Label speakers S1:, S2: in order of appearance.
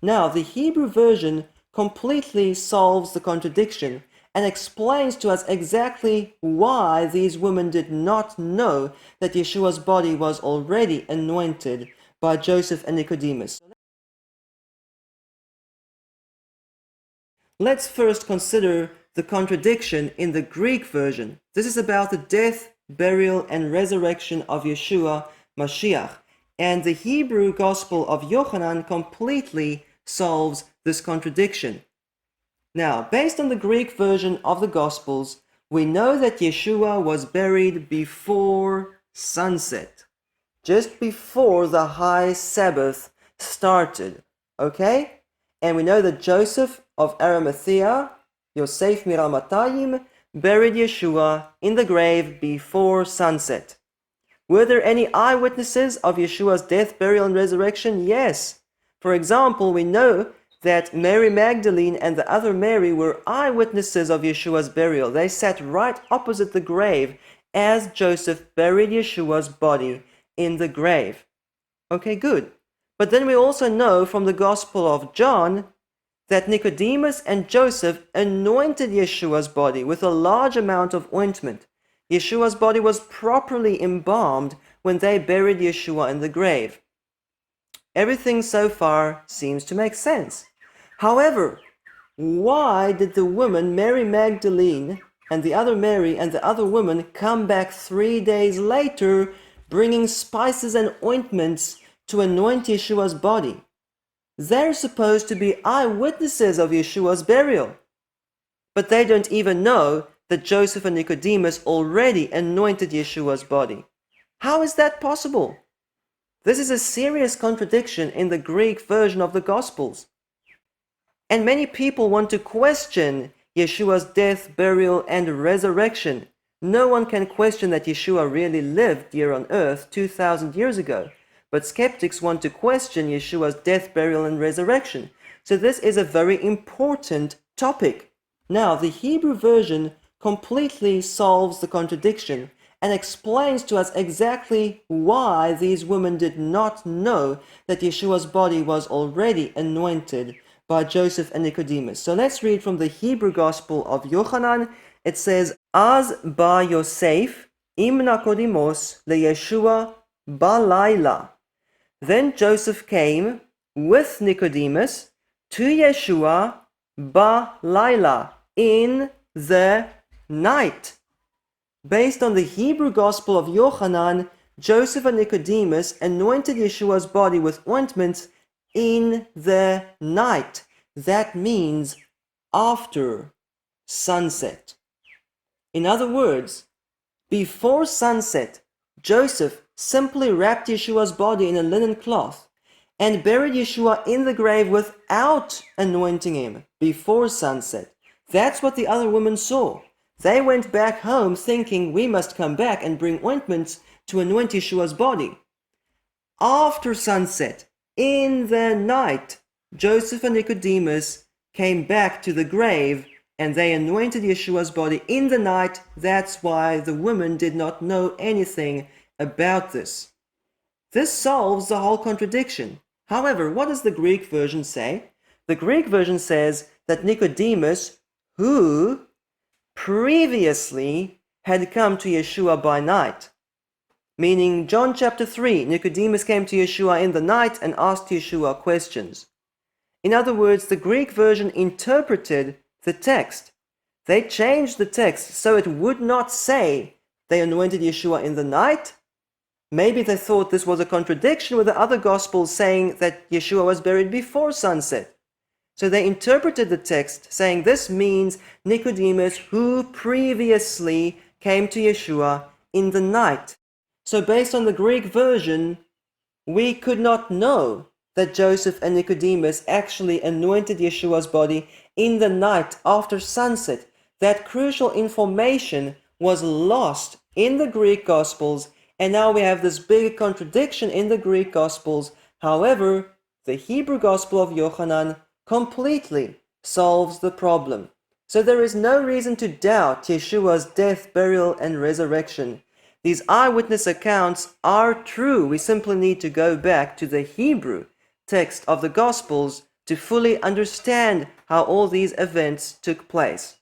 S1: Now, the Hebrew version completely solves the contradiction and explains to us exactly why these women did not know that Yeshua's body was already anointed by Joseph and Nicodemus. Let's first consider the contradiction in the Greek version. This is about the death, burial, and resurrection of Yeshua Mashiach. And the Hebrew Gospel of Yochanan completely solves this contradiction. Now, based on the Greek version of the Gospels, we know that Yeshua was buried before sunset, just before the high Sabbath started, okay? And we know that Joseph of Arimathea, Yosef Miramatayim, buried Yeshua in the grave before sunset. Were there any eyewitnesses of Yeshua's death, burial, and resurrection? Yes. For example, we know that Mary Magdalene and the other Mary were eyewitnesses of Yeshua's burial. They sat right opposite the grave as Joseph buried Yeshua's body in the grave. Okay, good. But then we also know from the Gospel of John that Nicodemus and Joseph anointed Yeshua's body with a large amount of ointment. Yeshua's body was properly embalmed when they buried Yeshua in the grave. Everything so far seems to make sense. However, why did the woman Mary Magdalene and the other Mary and the other woman come back 3 days later bringing spices and ointments to anoint Yeshua's body? They're supposed to be eyewitnesses of Yeshua's burial. But they don't even know that Joseph and Nicodemus already anointed Yeshua's body. How is that possible? This is a serious contradiction in the Greek version of the Gospels. And many people want to question Yeshua's death, burial, and resurrection. No one can question that Yeshua really lived here on earth 2,000 years ago. But skeptics want to question Yeshua's death, burial, and resurrection. So this is a very important topic. Now, the Hebrew version completely solves the contradiction and explains to us exactly why these women did not know that Yeshua's body was already anointed by Joseph and Nicodemus. So let's read from the Hebrew Gospel of Yochanan. It says, Az ba Yosef im Nicodemus le Yeshua balayla. Then Joseph came with Nicodemus to Yeshua balayla, in the night. Based on the Hebrew Gospel of Yochanan, Joseph and Nicodemus anointed Yeshua's body with ointments in the night. That means after sunset. In other words, before sunset, Joseph simply wrapped Yeshua's body in a linen cloth and buried Yeshua in the grave without anointing him before sunset. That's what the other women saw. They went back home thinking, we must come back and bring ointments to anoint Yeshua's body. After sunset, in the night, Joseph and Nicodemus came back to the grave and they anointed Yeshua's body in the night. That's why the women did not know anything about this. This solves the whole contradiction. However, what does the Greek version say? The Greek version says that Nicodemus, who previously had come to Yeshua by night, meaning John chapter 3, Nicodemus came to Yeshua in the night and asked Yeshua questions. In other words, the Greek version interpreted the text. They changed the text so it would not say they anointed Yeshua in the night. Maybe they thought this was a contradiction with the other Gospels saying that Yeshua was buried before sunset. So they interpreted the text saying this means Nicodemus, who previously came to Yeshua in the night. So based on the Greek version, we could not know that Joseph and Nicodemus actually anointed Yeshua's body in the night after sunset. That crucial information was lost in the Greek Gospels, and now we have this big contradiction in the Greek Gospels. However, the Hebrew Gospel of Yochanan completely solves the problem. So there is no reason to doubt Yeshua's death, burial, and resurrection. These eyewitness accounts are true. We simply need to go back to the Hebrew text of the Gospels to fully understand how all these events took place.